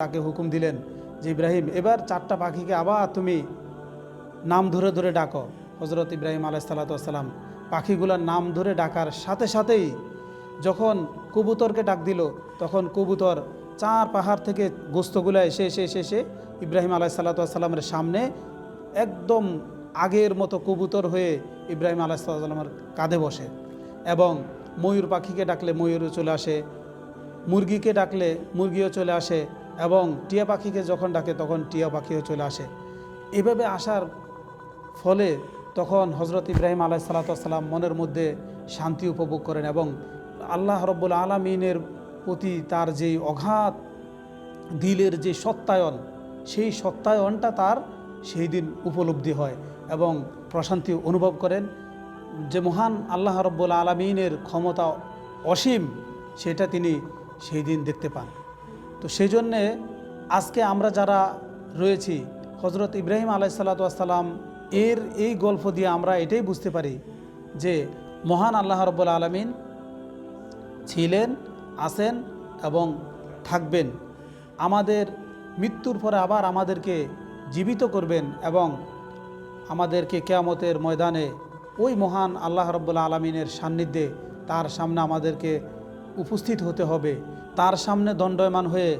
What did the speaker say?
তাকে হুকুম দিলেন যে ইব্রাহিম এবার চারটা পাখিকে আবার তুমি নাম ধরে ধরে ডাকো। হজরত ইব্রাহিম আলাইহিসসালাম পাখিগুলোর নাম ধরে ডাকার সাথে সাথেই যখন কবুতরকে ডাক দিল, তখন কবুতর চার পাহাড় থেকে গোস্তগুলো এসে এসে এসে এসে ইব্রাহিম আলাইহিসসালামের সামনে একদম আগের মতো কবুতর হয়ে ইব্রাহিম আলাইহিসসালামের কাঁধে বসে। এবং ময়ূর পাখিকে ডাকলে ময়ূরও চলে আসে, মুরগিকে ডাকলে মুরগিও চলে আসে, এবং টিয়া পাখিকে যখন ডাকে তখন টিয়া পাখিও চলে আসে। এভাবে আসার ফলে তখন হজরত ইব্রাহিম আলাইহিসসালাম মনের মধ্যে শান্তি উপভোগ করেন এবং আল্লাহ রব্বুল আলামিনের প্রতি তার যেই অগাধ দিলের যে সত্যায়ন, সেই সত্যায়নটা তার সেই দিন উপলব্ধি হয় এবং প্রশান্তি অনুভব করেন। যে মহান আল্লাহ রব্বুল আলামিনের ক্ষমতা অসীম, সেটা তিনি সেই দিন দেখতে পান। তো সেই জন্যে আজকে আমরা যারা রয়েছি, হজরত ইব্রাহিম আলাইহিসসালাম এর এই গল্প দিয়ে আমরা এটাই বুঝতে পারি যে মহান আল্লাহ রব্বুল আলামিন ছিলেন, আছেন এবং থাকবেন। আমাদের মৃত্যুর পরে আবার আমাদেরকে জীবিত করবেন এবং আমাদেরকে কিয়ামতের ময়দানে ওই মহান আল্লাহ রব্বুল আলামিনের সান্নিধ্যে তার সামনে আমাদেরকে উপস্থিত হতে হবে। তার সামনে দণ্ডায়মান হয়ে